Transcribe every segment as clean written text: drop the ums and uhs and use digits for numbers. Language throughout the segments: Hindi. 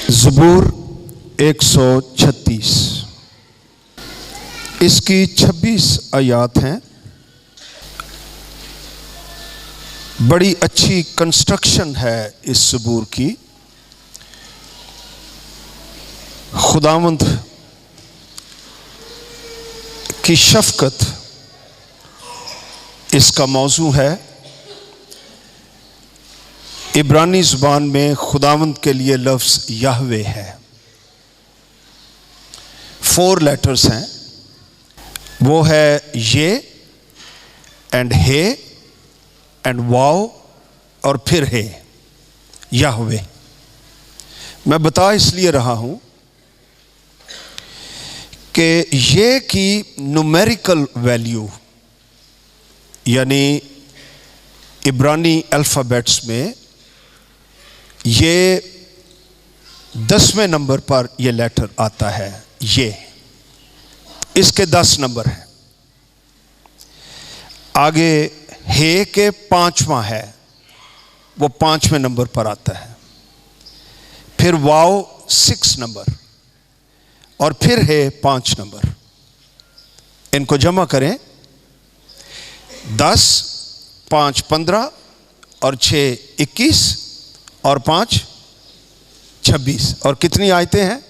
ज़बूर 136 इसकी 26 आयात हैं। बड़ी अच्छी कंस्ट्रक्शन है इस ज़बूर की। खुदावंद की शफ़क़त इसका मौजू है। इब्रानी ज़ुबान में खुदावंद के लिए लफ्ज़ याहवे है। 4 लेटर्स हैं, वो है ये एंड हे एंड वाओ और फिर है याहवे। मैं बता इसलिए रहा हूं कि ये की न्यूमेरिकल वैल्यू यानी इब्रानी अल्फ़ाबेट्स में ये 10वें नंबर पर यह लेटर आता है। ये इसके 10 नंबर हैं। आगे हे के 5वां है, वो 5वें नंबर पर आता है। फिर वाओ 6 नंबर और फिर है 5 नंबर। इनको जमा करें, 10, 5 15 और 6 21 और 5 26 और कितनी आयतें हैं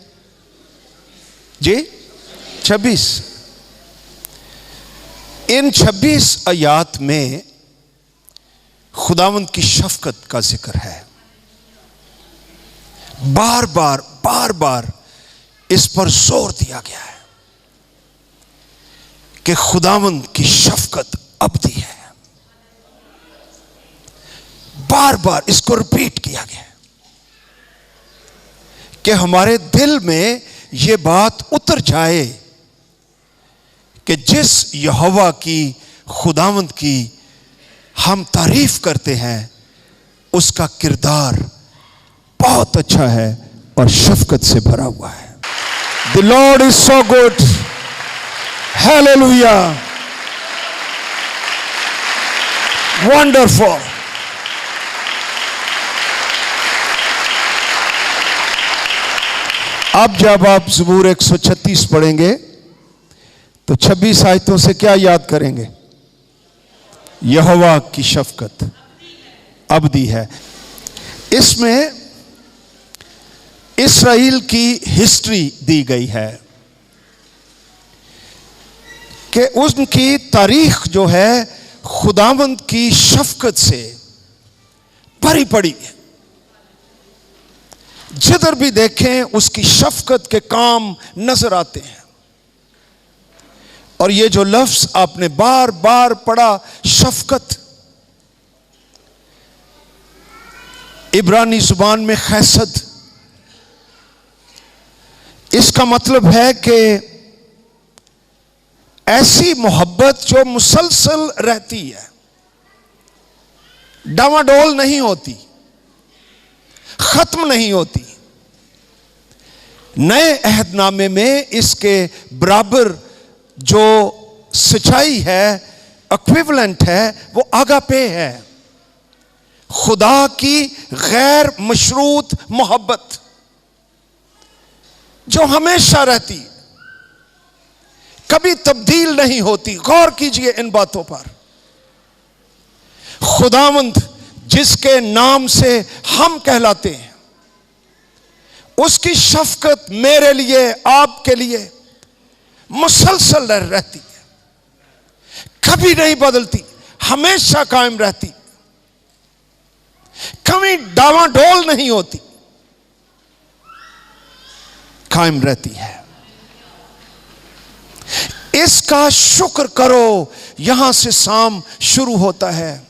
जी? 26। इन 26 आयात में खुदावंद की शफ़क़त का जिक्र है। बार बार इस पर जोर दिया गया है कि खुदावंद की शफ़क़त अबदी है। बार इसको रिपीट किया गया है कि हमारे दिल में यह बात उतर जाए कि जिस यहोवा की, खुदावंद की हम तारीफ करते हैं, उसका किरदार बहुत अच्छा है और शफ़क़त से भरा हुआ है। The Lord is so good. Hallelujah. Wonderful. अब जब आप ज़बूर 136 पढ़ेंगे तो 26 आयतों से क्या याद करेंगे? यहोवा की शफ़क़त अबदी है। इसमें इस्राएल की हिस्ट्री दी गई है कि उनकी तारीख जो है खुदावंद की शफ़क़त से भरी पड़ी है। जिधर भी देखें उसकी शफ़क़त के काम नजर आते हैं। और ये जो लफ्ज़ आपने बार बार पढ़ा, शफ़क़त, इब्रानी ज़ुबान में खैसद, इसका मतलब है कि ऐसी मोहब्बत जो मुसलसल रहती है, डामाडोल नहीं होती, खत्म नहीं होती। नए अहदनामे में इसके बराबर जो सच्चाई है, इक्विवेलेंट है, वो आगापे है। खुदा की गैर मशरूत मोहब्बत जो हमेशा रहती, कभी तब्दील नहीं होती। गौर कीजिए इन बातों पर। खुदावंद जिसके नाम से हम कहलाते हैं, उसकी शफ़क़त मेरे लिए, आपके लिए मुसलसल रहती है, कभी नहीं बदलती, हमेशा कायम रहती, कभी डावाडोल नहीं होती, कायम रहती है। इसका शुक्र करो। यहां से साम शुरू होता है।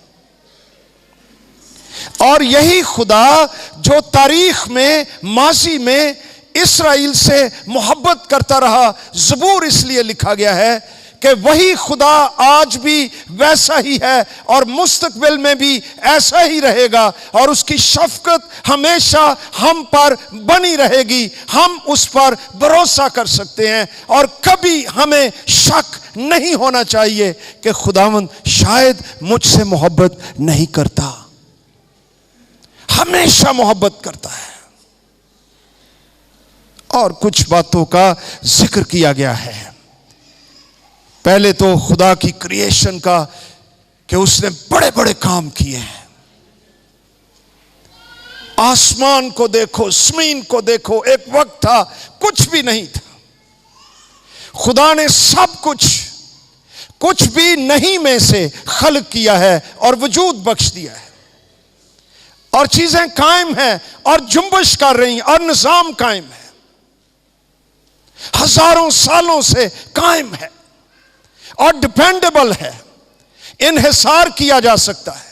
और यही खुदा जो तारीख में, माजी में इस्राएल से मोहब्बत करता रहा, ज़बूर इसलिए लिखा गया है कि वही खुदा आज भी वैसा ही है और मुस्तकबिल में भी ऐसा ही रहेगा। और उसकी शफ़क़त हमेशा हम पर बनी रहेगी। हम उस पर भरोसा कर सकते हैं और कभी हमें शक नहीं होना चाहिए कि खुदावंद शायद मुझसे मोहब्बत नहीं करता। हमेशा मोहब्बत करता है। और कुछ बातों का जिक्र किया गया है। पहले तो खुदा की क्रिएशन का कि उसने बड़े बड़े काम किए हैं। आसमान को देखो, जमीन को देखो। एक वक्त था कुछ भी नहीं था, खुदा ने सब कुछ भी नहीं में से खल्क किया है और वजूद बख्श दिया है, और चीजें कायम हैं और जुम्बश कर रही हैं और निजाम कायम है, हजारों सालों से कायम है और डिपेंडेबल है, इन्हिसार किया जा सकता है।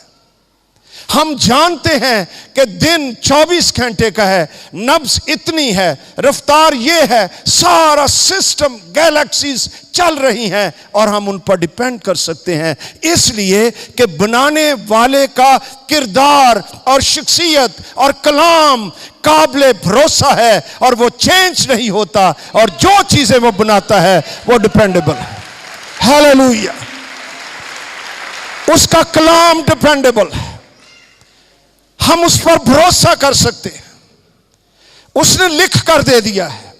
हम जानते हैं कि दिन 24 घंटे का है, नब्ज इतनी है, रफ्तार ये है, सारा सिस्टम, गैलेक्सीज चल रही हैं और हम उन पर डिपेंड कर सकते हैं, इसलिए कि बनाने वाले का किरदार और शख्सियत और कलाम काबिले भरोसा है और वो चेंज नहीं होता, और जो चीजें वो बनाता है वो डिपेंडेबल है। हालेलुया। उसका कलाम डिपेंडेबल है, हम उस पर भरोसा कर सकते हैं। उसने लिख कर दे दिया है,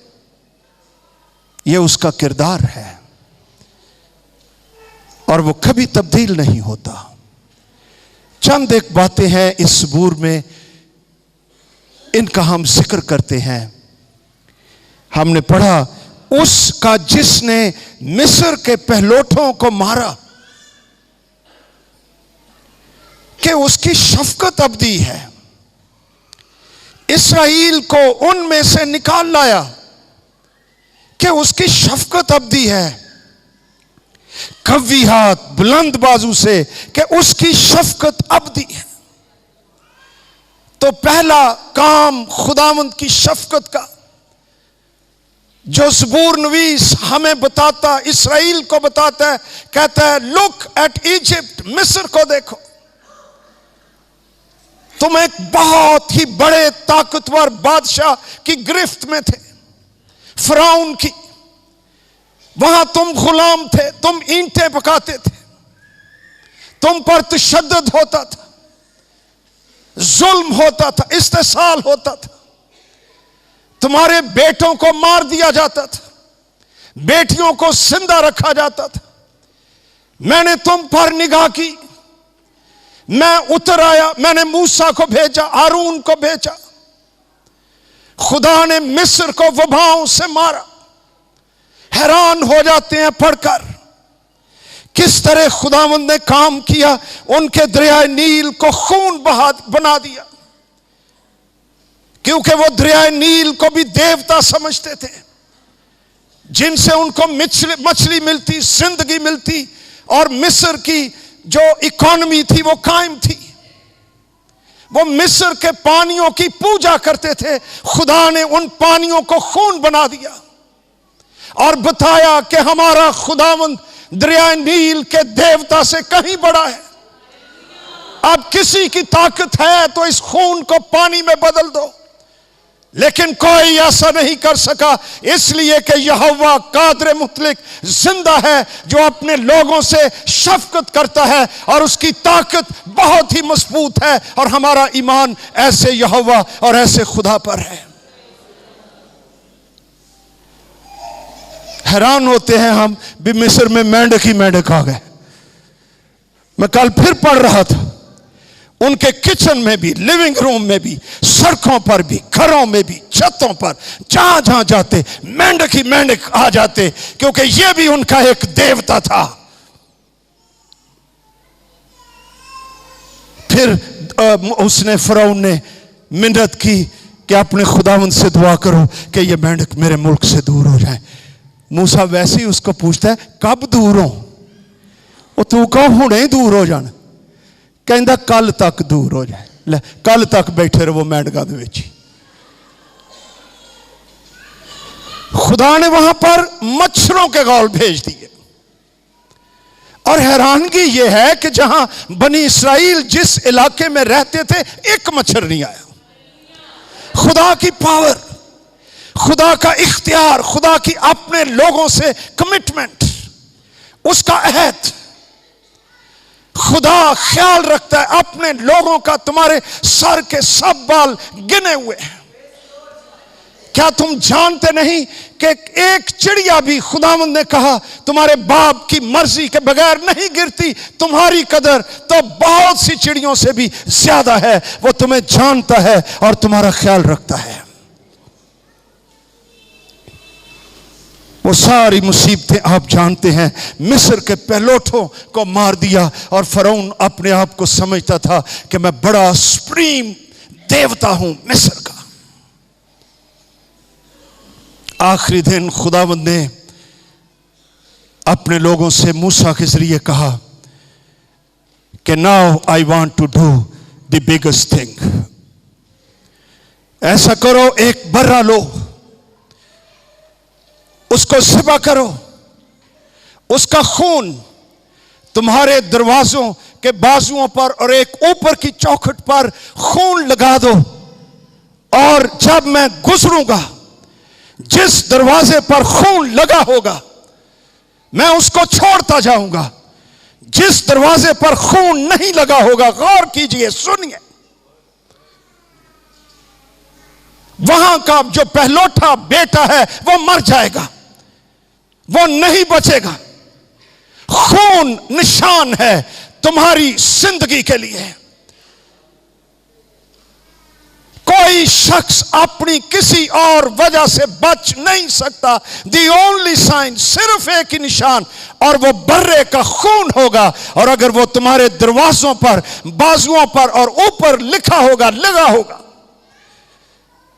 यह उसका किरदार है और वो कभी तब्दील नहीं होता। चंद एक बातें हैं इस सबूर में, इनका हम जिक्र करते हैं। हमने पढ़ा उसका जिसने मिस्र के पहलोठों को मारा, कि उसकी शफकत अब्दी है, इस्राएल को उनमें से निकाल लाया, कि उसकी शफकत अब्दी है, कव्वी हाथ बुलंद बाजू से, कि उसकी शफकत अब्दी है। तो पहला काम खुदावंद की शफकत का जो ज़बूर नवीस हमें बताता, इस्राएल को बताता है, कहता है लुक एट इजिप्ट, मिस्र को देखो, तुम एक बहुत ही बड़े ताकतवर बादशाह की गिरफ्त में थे, फिरौन की। वहां तुम गुलाम थे, तुम ईंटें पकाते थे, तुम पर तशद्दुद होता था, जुल्म होता था, इस्तेसाल होता था, तुम्हारे बेटों को मार दिया जाता था, बेटियों को जिंदा रखा जाता था। मैंने तुम पर निगाह की, मैं उतर आया, मैंने मूसा को भेजा, हारून को भेजा। खुदा ने मिस्र को वबाओं से मारा। हैरान हो जाते हैं पढ़कर किस तरह खुदावंद ने काम किया। उनके दरियाए नील को खून बना दिया, क्योंकि वो दरियाए नील को भी देवता समझते थे, जिनसे उनको मछली मिलती, जिंदगी मिलती, और मिस्र की जो इकोनॉमी थी वो कायम थी। वो मिस्र के पानियों की पूजा करते थे। खुदा ने उन पानियों को खून बना दिया और बताया कि हमारा खुदावंद दरिया नील के देवता से कहीं बड़ा है। अब किसी की ताकत है तो इस खून को पानी में बदल दो, लेकिन कोई ऐसा नहीं कर सका, इसलिए कि यहोवा कादिर मुतलक जिंदा है, जो अपने लोगों से शफकत करता है और उसकी ताकत बहुत ही मजबूत है, और हमारा ईमान ऐसे यहोवा और ऐसे खुदा पर है। हैरान होते हैं हम भी, मिस्र में मेंढक ही मेंढक आ गए। मैं कल फिर पढ़ रहा था, उनके किचन में भी, लिविंग रूम में भी, सड़कों पर भी, घरों में भी, छतों पर, जहां जहां जाते मेंढक ही मेंढक आ जाते, क्योंकि यह भी उनका एक देवता था। फिर उसने, फिरौन ने मिन्नत की कि अपने खुदावंद से दुआ करो कि ये मेंढक मेरे मुल्क से दूर हो जाए। मूसा वैसे ही उसको पूछता है कब दूर हो, वो तू कहो हुणे ही दूर हो जाना, कहता कल तक दूर हो जाए। ले, कल तक बैठे रहो मेंढका दे विच। खुदा ने वहां पर मच्छरों के गौल भेज दिए, और हैरानगी यह है कि जहां बनी इस्राएल जिस इलाके में रहते थे, एक मच्छर नहीं आया। खुदा की पावर, खुदा का इख्तियार, खुदा की अपने लोगों से कमिटमेंट, उसका अहद। खुदा ख्याल रखता है अपने लोगों का। तुम्हारे सर के सब बाल गिने हुए हैं, क्या तुम जानते नहीं कि एक चिड़िया भी, खुदावंद ने कहा, तुम्हारे बाप की मर्जी के बगैर नहीं गिरती। तुम्हारी कदर तो बहुत सी चिड़ियों से भी ज्यादा है। वो तुम्हें जानता है और तुम्हारा ख्याल रखता है। वो सारी मुसीबतें आप जानते हैं। मिस्र के पहलोठों को मार दिया और फरौन अपने आप को समझता था कि मैं बड़ा सुप्रीम देवता हूं मिस्र का। आखिरी दिन खुदावंद ने अपने लोगों से मूसा के जरिए कहा कि now I want to do the biggest thing. ऐसा करो, एक बर्रा लो, उसको ज़िबा करो, उसका खून तुम्हारे दरवाजों के बाजुओं पर और एक ऊपर की चौखट पर खून लगा दो, और जब मैं गुजरूंगा जिस दरवाजे पर खून लगा होगा मैं उसको छोड़ता जाऊंगा। जिस दरवाजे पर खून नहीं लगा होगा, गौर कीजिए, सुनिए, वहां का जो पहलोठा बेटा है वो मर जाएगा, वो नहीं बचेगा। खून निशान है तुम्हारी जिंदगी के लिए। कोई शख्स अपनी किसी और वजह से बच नहीं सकता। दी ओनली साइन, सिर्फ एक ही निशान, और वो बर्रे का खून होगा। और अगर वो तुम्हारे दरवाजों पर, बाजुओं पर और ऊपर लिखा होगा, लगा होगा,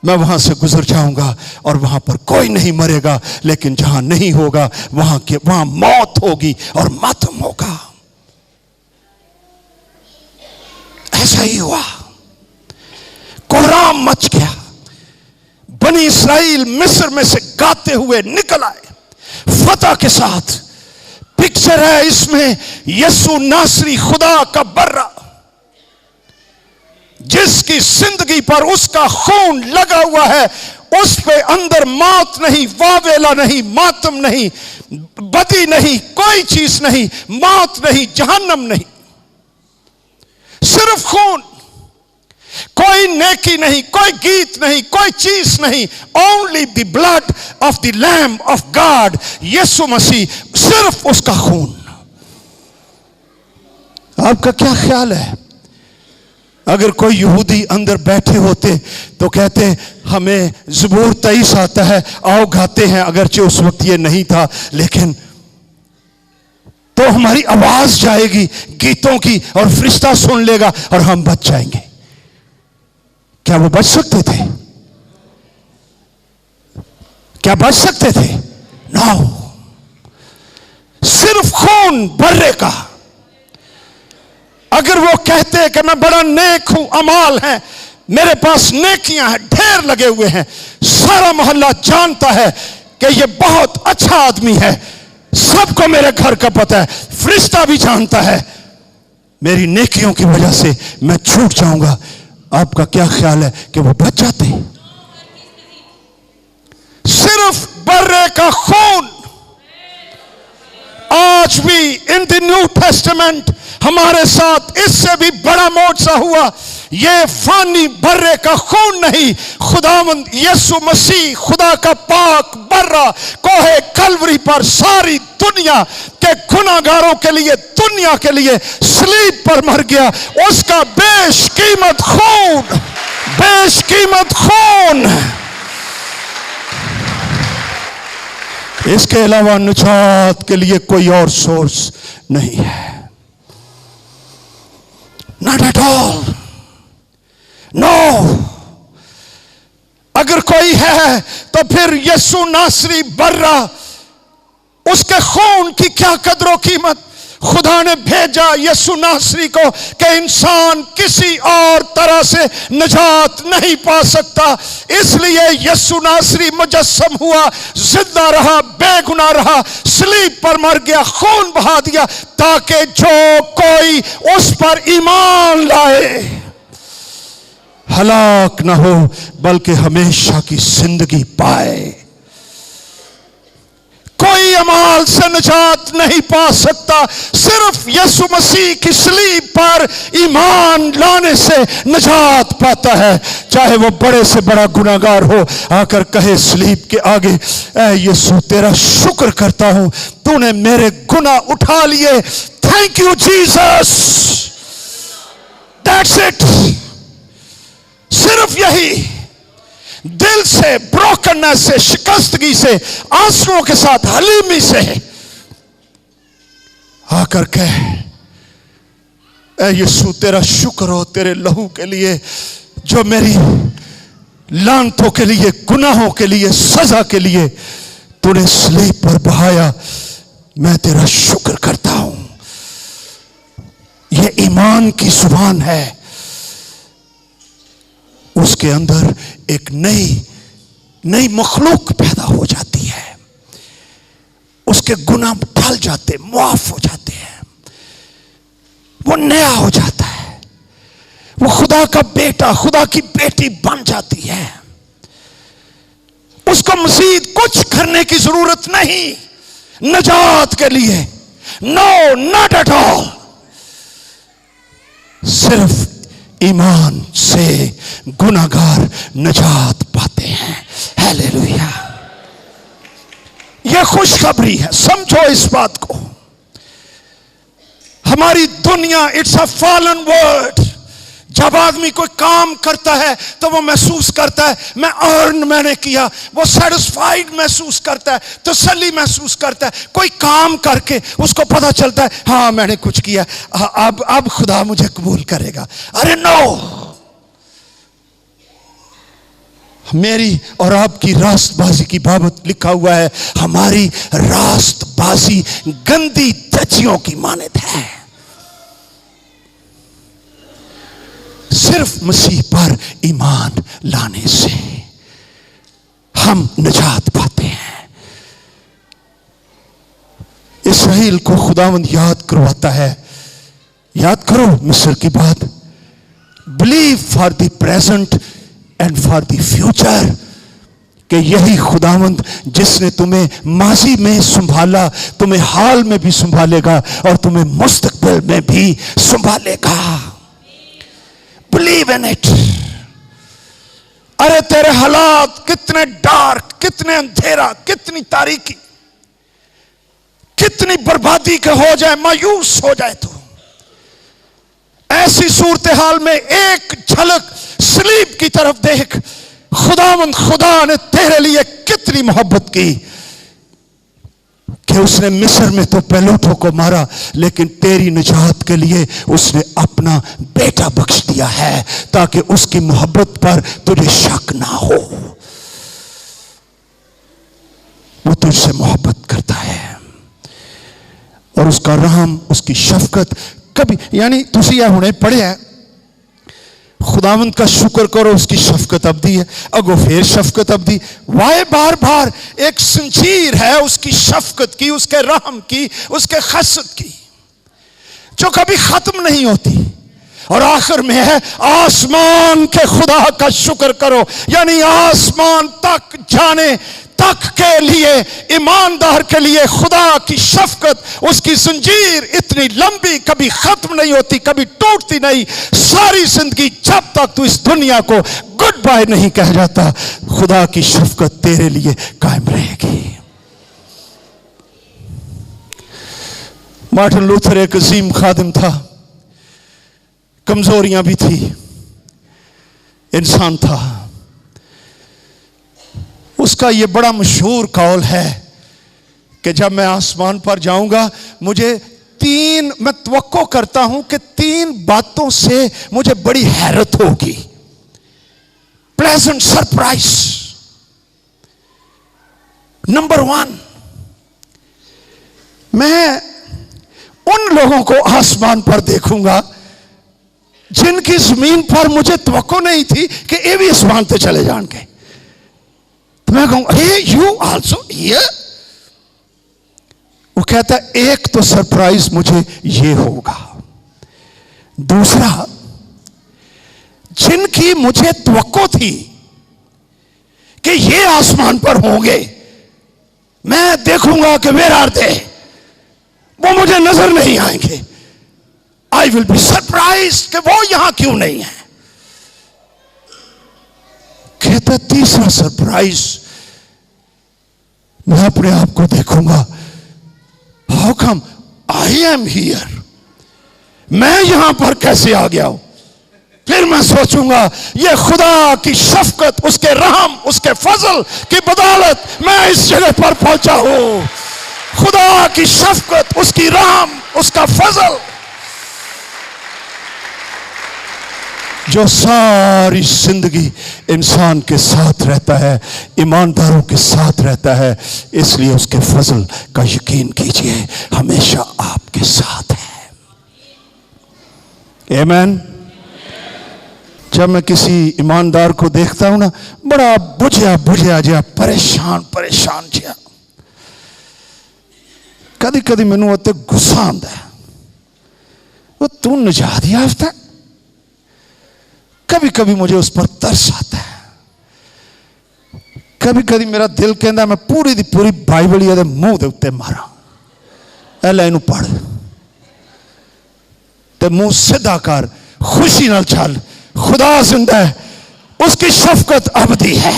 मैं वहां से गुजर जाऊंगा और वहां पर कोई नहीं मरेगा। लेकिन जहां नहीं होगा वहां मौत होगी और मातम होगा। ऐसा ही हुआ। कोहराम मच गया। बनी इस्राएल मिस्र में से गाते हुए निकल आए फतह के साथ। पिक्चर है इसमें यीशु नासरी, खुदा का बर्रा, जिसकी जिंदगी पर उसका खून लगा हुआ है। उस पे अंदर मौत नहीं, वावेला नहीं, मातम नहीं, बदी नहीं, कोई चीज नहीं, मौत नहीं, जहन्नम नहीं, सिर्फ खून। कोई नेकी नहीं, कोई गीत नहीं, कोई चीज नहीं। Only the blood of the lamb of God, Yeshu Masih, सिर्फ उसका खून। आपका क्या ख्याल है अगर कोई यहूदी अंदर बैठे होते तो कहते हमें ज़बूर 23 आता है, आओ गाते हैं, अगरचे उस वक्त ये नहीं था, लेकिन तो हमारी आवाज जाएगी गीतों की और फरिश्ता सुन लेगा और हम बच जाएंगे। क्या वो बच सकते थे? क्या बच सकते थे? नो। सिर्फ खून बर्रे का। अगर वो कहते कि मैं बड़ा नेक हूं, अमाल है, मेरे पास नेकियां हैं, ढेर लगे हुए हैं, सारा मोहल्ला जानता है कि ये बहुत अच्छा आदमी है, सबको मेरे घर का पता है, फरिश्ता भी जानता है, मेरी नेकियों की वजह से मैं छूट जाऊंगा, आपका क्या ख्याल है कि वो बच जाते? सिर्फ बर्रे का खून। आज भी इन द न्यू टेस्टामेंट हमारे साथ इससे भी बड़ा मोर्चा हुआ। ये फानी बर्रे का खून नहीं, खुदावंद यीशु मसीह, खुदा का पाक बर्रा, कोहे कलवरी पर सारी दुनिया के गुनाहगारों के लिए, दुनिया के लिए सलीब पर मर गया। उसका बेशकीमत खून, बेशकीमत खून। इसके अलावा निजात के लिए कोई और सोर्स नहीं है। Not at all. No. अगर कोई है तो फिर यीशु नासरी बर्रा, उसके खून की क्या कदर व कीमत। खुदा ने भेजा यीशु नासरी को कि इंसान किसी और तरह से निजात नहीं पा सकता, इसलिए यीशु नासरी मुजस्सम हुआ, जिंदा रहा, बेगुनाह रहा, सलीब पर मर गया, खून बहा दिया, ताकि जो कोई उस पर ईमान लाए हलाक ना हो बल्कि हमेशा की जिंदगी पाए। कोई अमाल से निजात नहीं पा सकता। सिर्फ यीशु मसीह की सलीब पर ईमान लाने से निजात पाता है। चाहे वो बड़े से बड़ा गुनाहगार हो, आकर कहे सलीब के आगे, ऐ यीशु तेरा शुक्र करता हूं, तूने मेरे गुनाह उठा लिए, thank you Jesus, that's it. सिर्फ यही दिल से, ब्रोकननेस से, शिकस्तगी से, आंसुओं के साथ, हलीमी से आकर कह, ऐ यीशु तेरा शुक्र हो तेरे लहू के लिए जो मेरी लानतों के लिए, गुनाहों के लिए, सजा के लिए तूने सलीब पर बहाया। मैं तेरा शुक्र करता हूं। यह ईमान की जुबान है। उसके अंदर एक नई मखलूक पैदा हो जाती है। उसके गुनाह ढल जाते, मुआफ हो जाते हैं। वो नया हो जाता है। वो खुदा का बेटा, खुदा की बेटी बन जाती है। उसको मजीद कुछ करने की जरूरत नहीं निजात के लिए। No, not at all. सिर्फ ईमान से गुनाहगार निजात पाते हैं। हालेलुया। यह खुशखबरी है, समझो इस बात को। हमारी दुनिया, इट्स अ फॉलन वर्ल्ड। जब आदमी कोई काम करता है तो वो महसूस करता है मैंने किया, वो सेटिस्फाइड महसूस करता है, तसल्ली महसूस करता है। कोई काम करके उसको पता चलता है हाँ मैंने कुछ किया, अब खुदा मुझे कबूल करेगा। अरे नो, मेरी और आपकी रास्तबाजी की बाबत लिखा हुआ है, हमारी रास्तबाजी गंदी धज्जियों की मानद है। सिर्फ मसीह पर ईमान लाने से हम निजात पाते हैं। इस्राएल को खुदावंद याद करवाता है, याद करो मिस्र की बात, believe for the present and for the future, कि यही खुदावंद जिसने तुम्हें माजी में संभाला, तुम्हें हाल में भी संभालेगा और तुम्हें मुस्तकबिल में भी संभालेगा। Believe in it. अरे तेरे हालात कितने डार्क, कितने अंधेरा, कितनी तारीकी, कितनी बर्बादी के हो जाए, मायूस हो जाए, तो ऐसी सूरत हाल में एक झलक सलीब की तरफ देख। खुदावंद खुदा ने तेरे लिए कितनी मोहब्बत की कि उसने मिस्र में तो पैलोटों को मारा, लेकिन तेरी निजात के लिए उसने अपना बेटा बख्श दिया है, ताकि उसकी मोहब्बत पर तुझे शक ना हो। वो तुझसे मोहब्बत करता है और उसका रहम, उसकी शफकत कभी, यानी तुसी यह हुणे पढ़िया खुदावंद का शुक्र करो, उसकी शफकत अबदी है, अगो फिर शफकत अबदी। वाए बार बार एक संजीर है उसकी शफकत की, उसके रहम की, उसके खसत की, जो कभी खत्म नहीं होती। और आखिर में है आसमान के खुदा का शुक्र करो, यानी आसमान तक जाने तक के लिए, ईमानदार के लिए खुदा की शफकत, उसकी जंजीर इतनी लंबी, कभी खत्म नहीं होती, कभी टूटती नहीं। सारी जिंदगी जब तक तू इस दुनिया को गुड बाय नहीं कह जाता, खुदा की शफकत तेरे लिए कायम रहेगी। मार्टिन लूथर एक अजीम खादिम था, कमजोरियां भी थी, इंसान था। उसका यह बड़ा मशहूर कौल है कि जब मैं आसमान पर जाऊंगा, मैं तवक्को करता हूं कि 3 बातों से मुझे बड़ी हैरत होगी, प्लेजेंट सरप्राइज। नंबर 1, मैं उन लोगों को आसमान पर देखूंगा जिनकी जमीन पर मुझे तवक्को नहीं थी कि ये भी आसमान पे चले जाएंगे। तो मैं कहूंगा हे यू आल्सो हियर। वो कहता है एक तो सरप्राइज मुझे ये होगा, दूसरा जिनकी मुझे तवक्को थी कि ये आसमान पर होंगे, मैं देखूंगा कि वेर आर दे, वो मुझे नजर नहीं आएंगे। आई विल बी सरप्राइज कि वो यहां क्यों नहीं है। कहता तीसरा सरप्राइज, मैं अपने आप को देखूंगा, how come I am here, मैं यहां पर कैसे आ गया हूं। फिर मैं सोचूंगा ये खुदा की शफकत, उसके रहम, उसके फजल की बदौलत मैं इस जगह पर पहुंचा हूं। खुदा की शफकत, उसकी रहम, उसका फजल जो सारी जिंदगी इंसान के साथ रहता है, ईमानदारों के साथ रहता है, इसलिए उसके फजल का यकीन कीजिए हमेशा आपके साथ है। आमीन। जब मैं किसी ईमानदार को देखता हूं ना, बड़ा बुझिया बुझिया जिहा, परेशान परेशान जिहा, कदी कदी मैनू उत्ते गुस्सा आंदा है, वो तू निजात याफ्ता। कभी कभी मुझे उस पर तरस आता है। कभी कभी मेरा दिल कहता मैं पूरी दी पूरी बाइबल ही मुंह के उत्ते मारा, ऐला इनू पढ़ ते मुंह सीधा कर, खुशी नाल चल, खुदा जिंदा है, उसकी शफकत अबदी है।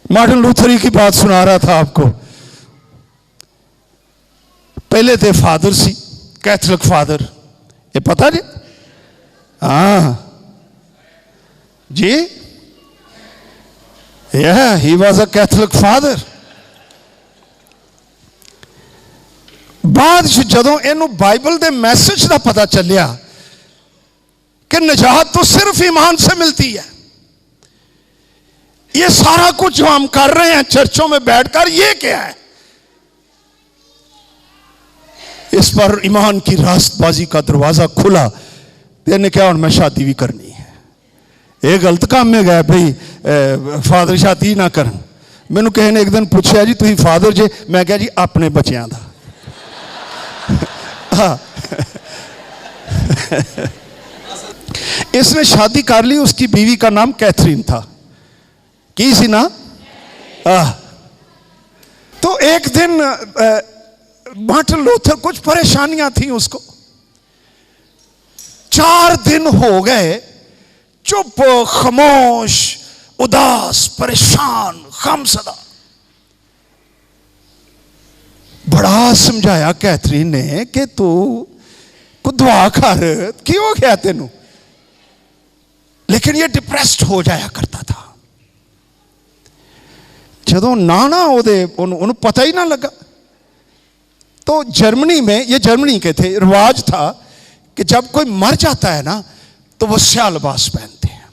मार्टिन लूथर की बात सुना रहा था आपको। पहले थे फादर सी, कैथलिक फादर, ये पता जी? हाँ जी, he was a Catholic father. बाद जदों इनू बाइबल के मैसेज का पता चलिया कि निजात तो सिर्फ ईमान से मिलती है, ये सारा कुछ जो हम कर रहे हैं चर्चों में बैठकर, ये क्या है? इस पर ईमान की रास्तबाजी का दरवाजा खुला। इन्हें क्या, मैं शादी भी करनी है। ये गलत काम में गया भाई, फादर शादी ना कर। मैनू किसी ने एक दिन पूछा जी तुम फादर जे, मैं क्या जी अपने बच्चों का। इसने शादी कर ली, उसकी बीवी का नाम कैथरीन था। की सी ना? तो एक दिन मार्टिन लूथर, कुछ परेशानियां थी उसको। 4 दिन हो गए चुप, खामोश, उदास, परेशान, गमज़दा। बड़ा समझाया कैथरीन ने कि तू को दुआ कर, क्यों हो गया तेनू? लेकिन ये डिप्रेस्ड हो जाया करता था। जदों ना उन्होंने पता ही ना लगा। तो जर्मनी में, ये जर्मनी के थे, रिवाज था कि जब कोई मर जाता है ना तो वो स्याह लिबास पहनते हैं।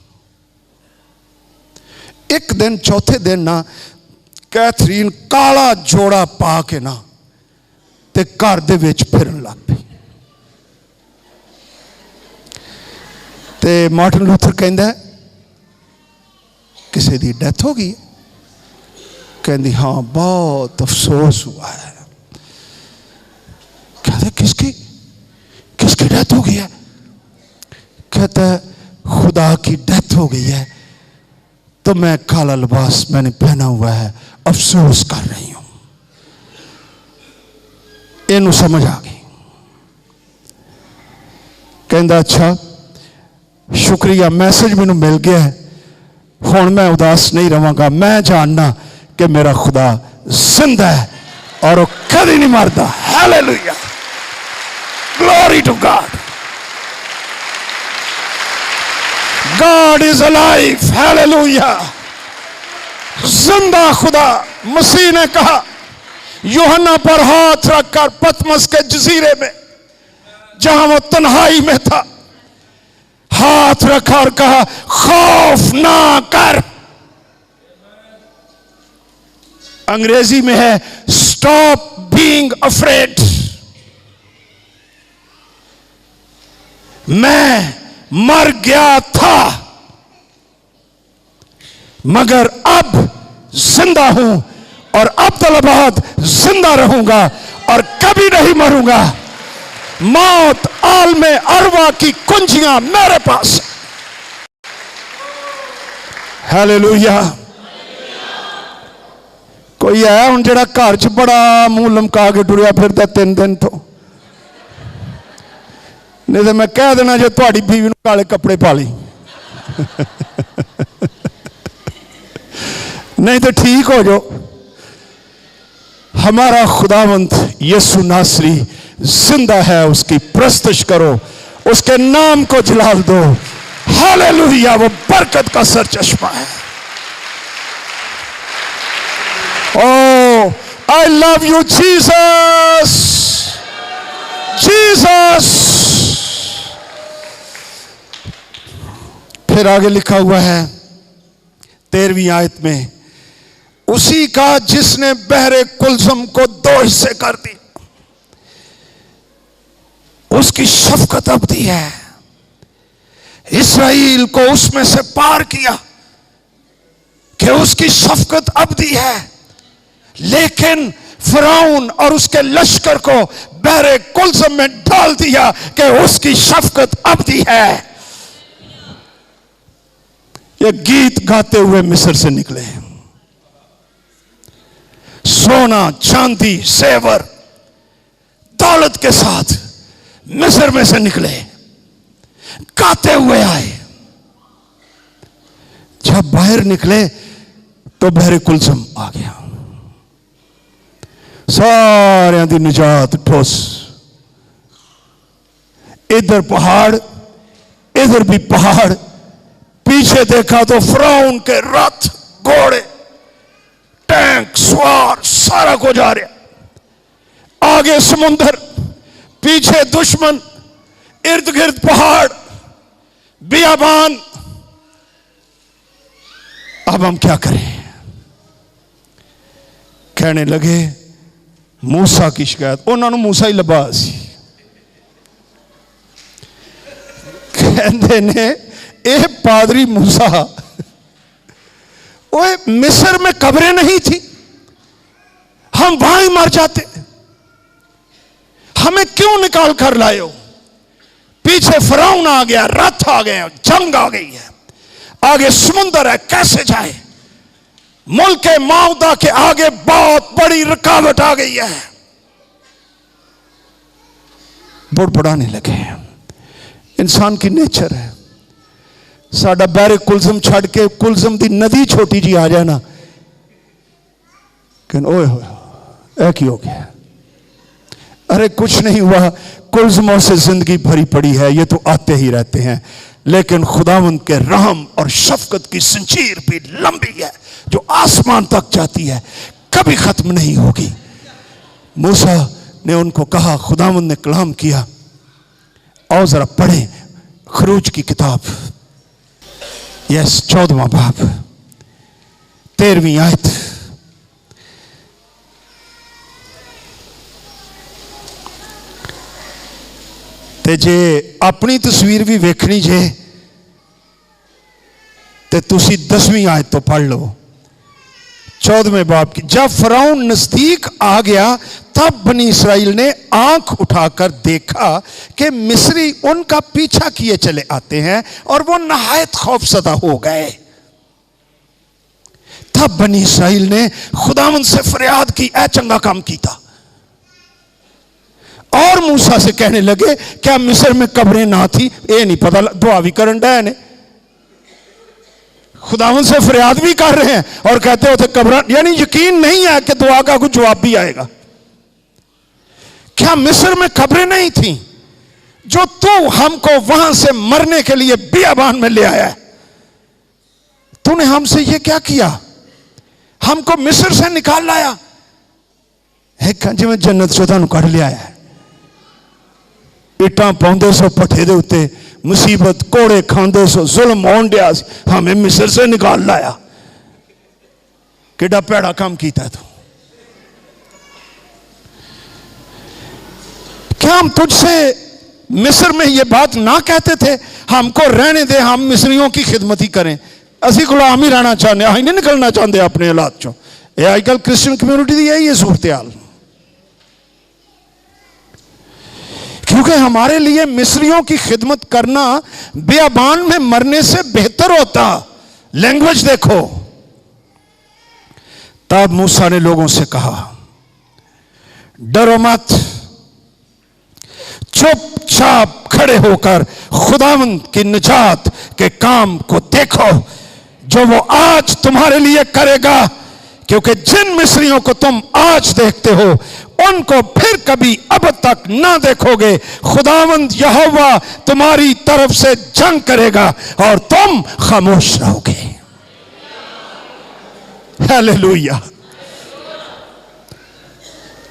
एक दिन, चौथे दिन ना, कैथरीन काला जोड़ा पा के ना ते घर दे विच फिरन लग पई। ते मार्टिन लूथर कहंदा किसी दी डेथ हो गई? कहंदी हाँ, बहुत अफसोस हुआ है। कहते किसकी डेथ हो गई है? कहता है खुदा की डेथ हो गई है, तो मैं काला लिबास मैंने पहना हुआ है, अफसोस कर रही हूं। इनू समझ आ गई। कहता अच्छा शुक्रिया, मैसेज मैनू मिल गया है, हुण मैं उदास नहीं रहांगा। मैं जानना कि मेरा खुदा जिंदा है और वो कभी नहीं मरता। Hallelujah, glory to God. God is alive. Hallelujah, जिंदा खुदा। मसीह ने कहा, यूहन्ना पर हाथ रखकर पतमस के जजीरे में, जहां वो तन्हाई में था, हाथ रखा और कहा खौफ ना कर। अंग्रेजी में है स्टॉप बीइंग अफ्रेड। मैं मर गया था मगर अब जिंदा हूं और अब तलबाद जिंदा रहूंगा और कभी नहीं मरूंगा। मौत आलमे अरवा की कुंजियां मेरे पास। हालेलुया। कोई है हुण जिहड़ा घर च बड़ा मूँह लमका के टुरिया फिरदा 3 दिन तो, नहीं तो मैं कह देना जो तुहाडी बीवी नूं काले कपड़े पा ली नहीं तो ठीक हो जाओ। हमारा खुदावंत यीशु नासरी जिंदा है, उसकी प्रस्तुत करो, उसके नाम को जलाल दो। हालेलुया, वो बरकत का सर चश्मा है। Oh, I love you, Jesus. Jesus. फिर आगे लिखा हुआ है 13वीं आयत में, उसी का जिसने बहरे कुलसम को 2 हिस्से कर दी, उसकी शफकत अबदी है। इस्राएल को उसमें से पार किया कि उसकी शफकत अबदी है, लेकिन फिरौन और उसके लश्कर को बहरे कुलसम में डाल दिया कि उसकी शफकत अबदी है। ये गीत गाते हुए मिस्र से निकले, सोना चांदी जेवर दौलत के साथ मिस्र में से निकले, गाते हुए आए। जब बाहर निकले तो बहरे कुलसम आ गया, सारियां दी निजात ठोस। इधर पहाड़, इधर भी पहाड़, पीछे देखा तो फिरौन के रथ, घोड़े, टैंक, सवार, सारा कुछ आ रहा। आगे समुंदर, पीछे दुश्मन, इर्द गिर्द पहाड़, बियाबान। अब हम क्या करें? कहने लगे मूसा की शिकायत। उन्होंने मूसा ही लभा सी, कहते ने ए पादरी मूसा, ओए मिस्र में कब्रें नहीं थी, हम वहां ही मर जाते, हमें क्यों निकाल कर लाए हो? पीछे फिरौन आ गया, रथ आ गए, जंग आ गई है, आगे समुंदर है, कैसे जाए? मुल्क मौदा के आगे बहुत बड़ी रुकावट आ गई है। बुड़बुड़ाने लगे। इंसान की नेचर है, साडा बहरे कुलसम छड़ के कुलसम की नदी छोटी जी आ जाए ना, कहन ओए हो की हो गया? अरे कुछ नहीं हुआ, कुलसमों से जिंदगी भरी पड़ी है, ये तो आते ही रहते हैं, लेकिन खुदावंद के रहम और शफकत की जंजीर भी लंबी है, जो आसमान तक जाती है, कभी खत्म नहीं होगी। मूसा ने उनको कहा, खुदावंद ने कलाम किया, आओ जरा पढ़े खरूज की किताब, यस 14वां बाब 13वीं आयत। ते जे अपनी तस्वीर भी वेखनी जे ते तुसी 10वीं आयत तो पढ़ लो, 14वें बाब की। जब फिरौन नजदीक आ गया, तब बनी इस्राएल ने आंख उठाकर देखा कि मिस्री उनका पीछा किए चले आते हैं, और वो नहायत खौफसदा हो गए। तब बनी इस्राएल ने खुदावंद से फरियाद की, ऐ चंगा काम कीता, और मूसा से कहने लगे क्या मिस्र में कब्रें ना थी? ये नहीं पता, दुआ भी करन डे ने, खुदावंद से फरियाद भी कर रहे हैं और कहते होते कब्र, यानी यकीन नहीं है कि दुआ का कुछ जवाब भी आएगा। क्या मिस्र में कब्रें नहीं थी जो तू हमको वहां से मरने के लिए बियाबान में ले आया है? तूने हमसे ये क्या किया? हमको मिस्र से निकाल लाया, एक जिवें जन्नत चों तुहानूं कढ लिया है। इटां पाउंदे सो भट्ठे दे उत्ते, मुसीबत कोड़े खांदे सो, जुल्म होण दिया, हमें मिस्र से निकाल लाया। कितना भैड़ा काम किया तू। क्या हम तुझसे मिस्र में ये बात ना कहते थे, हमको रहने दे, हम मिस्रियों की खिदमत ही करें, असी गुलाम ही रहना चाहते, अं नहीं निकलना चाहते अपने हालात चो। ये आजकल क्रिश्चियन कम्यूनिटी की यही है सूरत हाल, क्योंकि हमारे लिए मिस्रियों की खिदमत करना बियाबान में मरने से बेहतर होता। लैंग्वेज देखो, तब मूसा ने लोगों से कहा, डरो मत, चुपचाप खड़े होकर खुदावंद की निजात के काम को देखो जो वो आज तुम्हारे लिए करेगा, क्योंकि जिन मिस्रियों को तुम आज देखते हो उनको फिर कभी अब तक ना देखोगे। खुदावंद यहोवा तुम्हारी तरफ से जंग करेगा और तुम खामोश रहोगे। हालेलुया।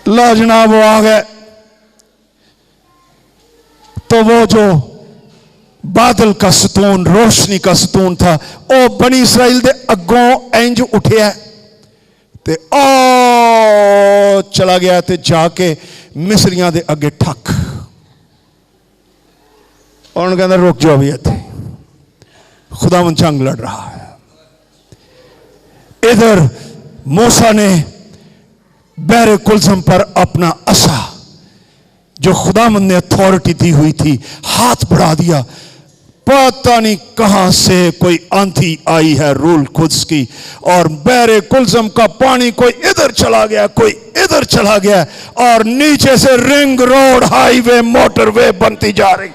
ला जनाब वो आ गए, तो वो जो बादल का सतून, रोशनी का सतून था, वो बनी इसराइल दे अगों इंज उठिया ते ओ चला गया ते जाके मिस्रियां दे अगे ठक। और उन्होंने कहना रुक जाओ भैया, थे खुदावंद जंग लड़ रहा है। इधर मूसा ने बहरे कुलसम पर अपना असा, जो खुदावंद ने अथॉरिटी दी हुई थी, हाथ बढ़ा दिया। पता नहीं कहां से कोई आंधी आई है रूल कुद्स की, और बहरे कुलसम का पानी कोई इधर चला गया, कोई इधर चला गया, और नीचे से रिंग रोड, हाईवे, मोटरवे बनती जा रही।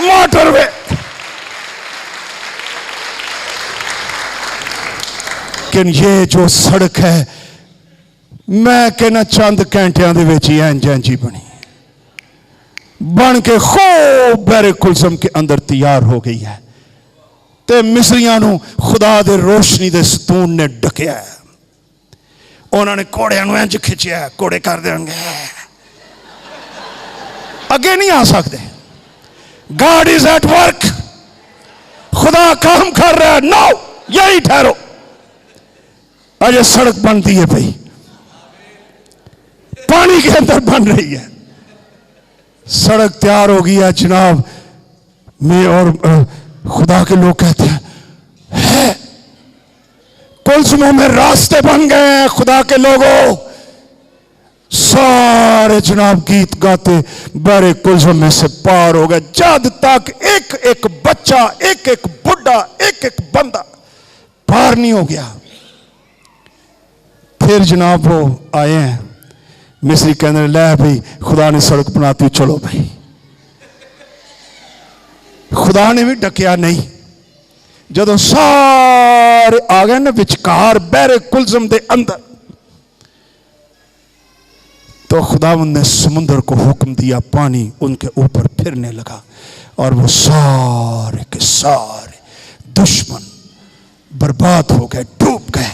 मोटरवे लेकिन ये जो सड़क है, मैं कहना चंद घंटिया ही इंज बनी, बन के खूब बहरे कुलसम के अंदर तैयार हो गई है। ते मिस्रियां नू खुदा दे रोशनी दे सतून ने ढकिया है। उन्होंने घोड़िया नू इंज खिंचिया, घोड़े कर देंगे अगे नहीं आ सकते। गॉड इज एट वर्क, खुदा काम कर रहा है। नो, यही ठहरो, अजय सड़क बनती है भाई, पानी के अंदर बन रही है, सड़क तैयार हो गई है जनाब। मैं और खुदा के लोग कहते हैं है, कुलसमों में रास्ते बन गए हैं। खुदा के लोगों सारे जनाब गीत गाते बड़े कुलसम में से पार हो गए, जब तक एक एक बच्चा, एक एक बुढ़ा, एक एक बंदा पार नहीं हो गया। फिर जनाब वो आए हैं मिस्री, कहने ले भाई खुदा ने सड़क बनाती, चलो भाई। खुदा ने भी डकिया नहीं। जदों सारे आ गए ना विचकार बहरे कुलसम दे अंदर, तो खुदावंद ने समुद्र को हुक्म दिया, पानी उनके ऊपर फिरने लगा, और वो सारे के सारे दुश्मन बर्बाद हो गए, डूब गए।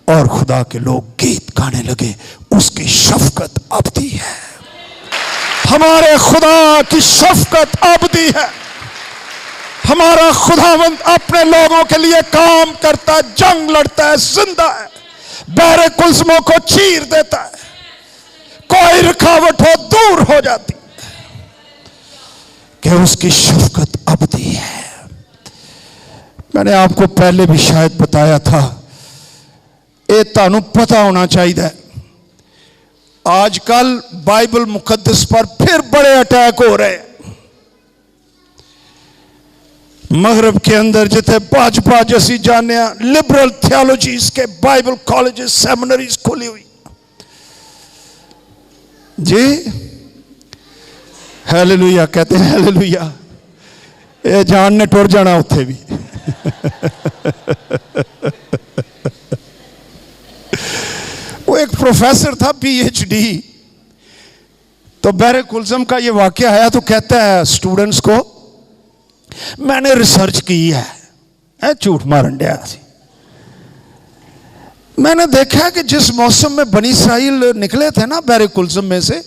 और खुदा के लोग गीत गाने लगे, उसकी शफकत अबदी है। हमारे खुदा की शफकत अबदी है। हमारा खुदावंद अपने लोगों के लिए काम करता है, जंग लड़ता है, जिंदा है, बहरे कुलसमों को चीर देता है, कोई रुकावट हो दूर हो जाती कि उसकी शफकत अबदी है। मैंने आपको पहले भी शायद बताया था, ये तुहानू पता होना चाहिए। आजकल बाइबल मुकद्दस पर फिर बड़े अटैक हो रहे हैं। मगरब के अंदर जिथे भाजपा जैसी जाने लिबरल थियोलॉजीज के बाइबल कॉलेजेस, सेमिनरीज खोली हुई जी। हालेलुया कहते हैं, हालेलुया। ये जान ने टुर जाना उत्थे भी। वो एक प्रोफेसर था पीएचडी, तो बहरे कुलसम का ये वाकया आया तो कहता है स्टूडेंट्स को, मैंने रिसर्च की है, झूठ मारन दिया। मैंने देखा कि जिस मौसम में बनी इसराइल निकले थे ना बहरे कुलसम में से,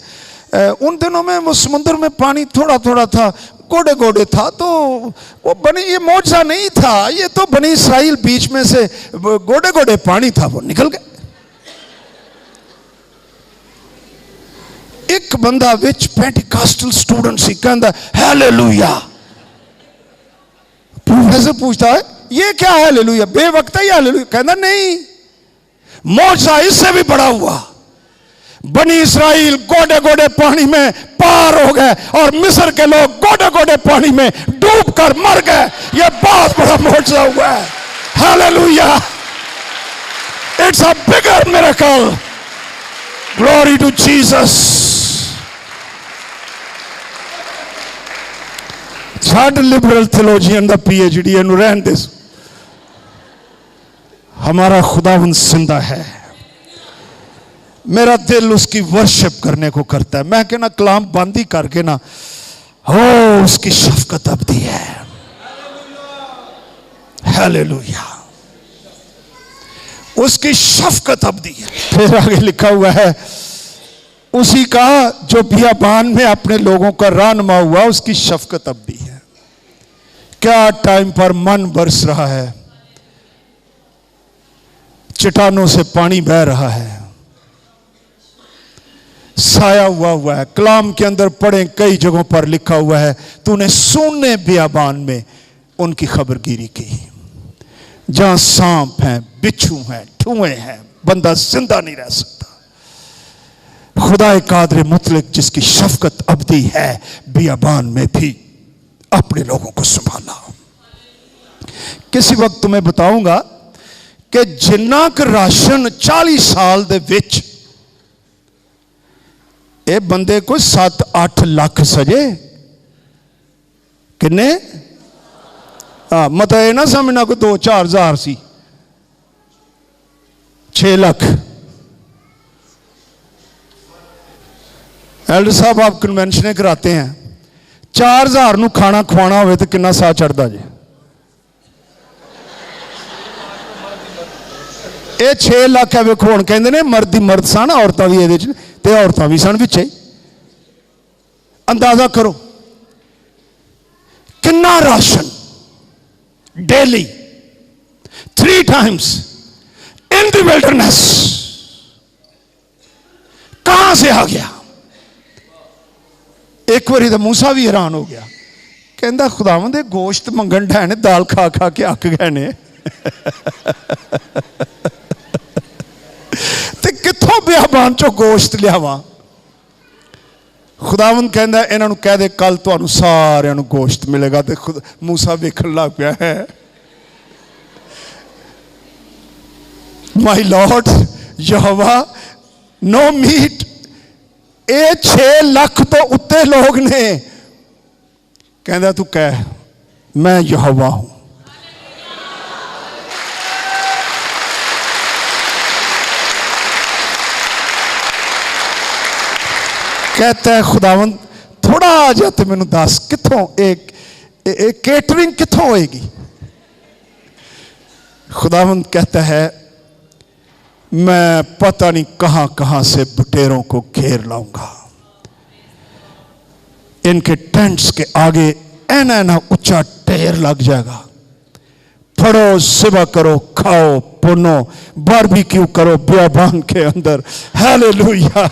उन दिनों में वो समुद्र में पानी थोड़ा थोड़ा था, गोडे गोडे था। तो वो बनी, ये मौजज़ा नहीं था, ये तो बनी इसराइल बीच में से गोडे गोडे पानी था, वो निकल गए। एक बंदा विच पेंटिकॉस्टल स्टूडेंट सी कहता हालेलुया। प्रोफेसर पूछता है ये क्या है हालेलुया, बेवक्त ही हालेलुया। कहता नहीं, मौजज़ा इससे भी बड़ा हुआ। बनी इसराइल गोडे गोडे पानी में पार हो गए और मिस्र के लोग गोडे गोडे पानी में डूब कर मर गए। ये बहुत बड़ा मौजज़ा हुआ है। Hallelujah. It's a bigger miracle. Glory to Jesus. छाड़ लिबरल थियोलॉजियन दा PhD इनू रहन दे। हमारा खुदावंद जिंदा है। मेरा दिल उसकी वर्शिप करने को करता है। मैं कहना कलाम बंद ही करके ना, हो उसकी शफकत अबदी है। हालेलुया, उसकी शफकत अबदी है। फिर आगे लिखा हुआ है, उसी का जो बियाबान में अपने लोगों का रहनुमा हुआ, उसकी शफकत अबदी है। क्या टाइम पर मन बरस रहा है, चट्टानों से पानी बह रहा है, साया हुआ है। कलाम के अंदर पढ़े, कई जगहों पर लिखा हुआ है, तूने सूने बियाबान में उनकी खबरगिरी की। जहां सांप हैं, बिच्छू हैं, ठुए हैं, बंदा जिंदा नहीं रह सकता। खुदा कादर मुतलक जिसकी शफकत अबदी है, बियाबान में भी अपने लोगों को संभाला। किसी वक्त तुम्हें बताऊंगा कि जिन्ना क राशन 40 साल दे विच ए बंदे को 7-8 लाख सजे। किन्ने? मतलब ये ना समझना को 2-4 हजार सी, 6 लाख। एल्डर साहब आप कन्वेंशन कराते हैं, 4000 नू खाना खवाना हो तो कितना सा चढ़ता जे? ये 6 लाख है। वेखो हुण कहंदे ने मर्द ही मर्द सन, औरतां भी इहदे च ते औरतां भी सन विच। अंदाजा करो कितना ration daily 3 times in the wilderness कहां से आ गया? एक बारी तो मूसा भी हैरान हो गया, कहता खुदावंद दे गोश्त मंगन ढे ने, दाल खा खा के अक गए ने, ते कित्थों बियाबान चो गोश्त लियावां? खुदावंद कहता इन्हों कह दे कल तुहानू सारिਆਂ ਨੂੰ गोश्त मिलेगा। तो खुद मूसा वेखण लग पिया है, माई लॉर्ड यहोवा नो मीट। ये 6 लाख तो उत्ते लोग ने। कहता तू कह मैं यहोवा हूं। कहता है खुदावंद थोड़ा जा तो मैनू दस कित्थों एक केटरिंग कित्थों होएगी? खुदावंद कहता है मैं पता नहीं कहां कहां से बुटेरों को घेर लाऊंगा। इनके टेंट्स के आगे ऐना ऊंचा ढेर लग जाएगा। फड़ो, सेवा करो, खाओ, पुनो, बारबेक्यू करो बियाबान के अंदर। हालेलुया।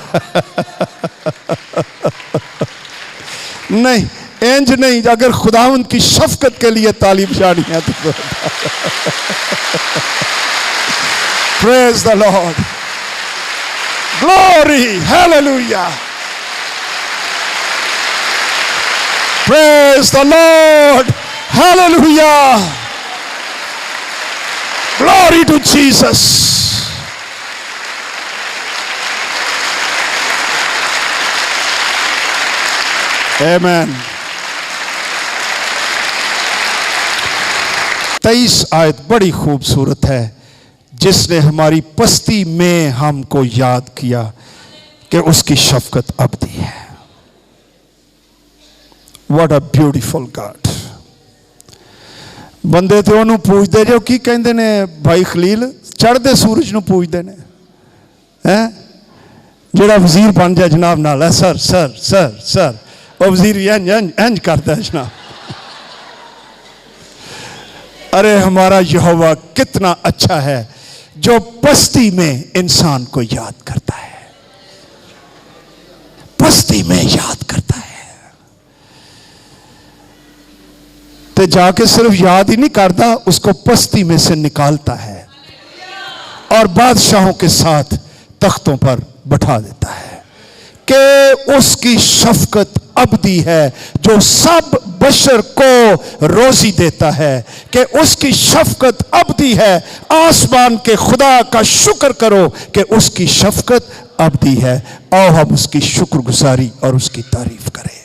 नहीं, इंज नहीं। अगर खुदावंद की शफकत के लिए तालीम जानी है तो Praise the Lord. Glory. Hallelujah. Praise the Lord. Hallelujah. Glory to Jesus. Amen. 23 आयत बड़ी खूबसूरत है, जिसने हमारी पस्ती में हमको याद किया कि उसकी शफकत अबदी है। What a beautiful God. बंदे तो उन्होंने पूछते जो की कहते ने भाई खलील, चढ़ते सूरज नूं पूछते ने हैं, जेड़ा वजीर बन जाए जनाब नाल है सर सर सर सर, वो वजीर इंज इंज इंज करता है जनाब। अरे हमारा यहोवा कितना अच्छा है जो पस्ती में इंसान को याद करता है, पस्ती में याद करता है। तो जाके सिर्फ याद ही नहीं करता, उसको पस्ती में से निकालता है और बादशाहों के साथ तख्तों पर बैठा देता है कि उसकी शफकत अबदी है, जो सब बशर को रोजी देता है, कि उसकी शफकत अबदी है। आसमान के खुदा का शुक्र करो कि उसकी शफकत अबदी है। आओ हम उसकी शुक्रगुजारी और उसकी तारीफ करें।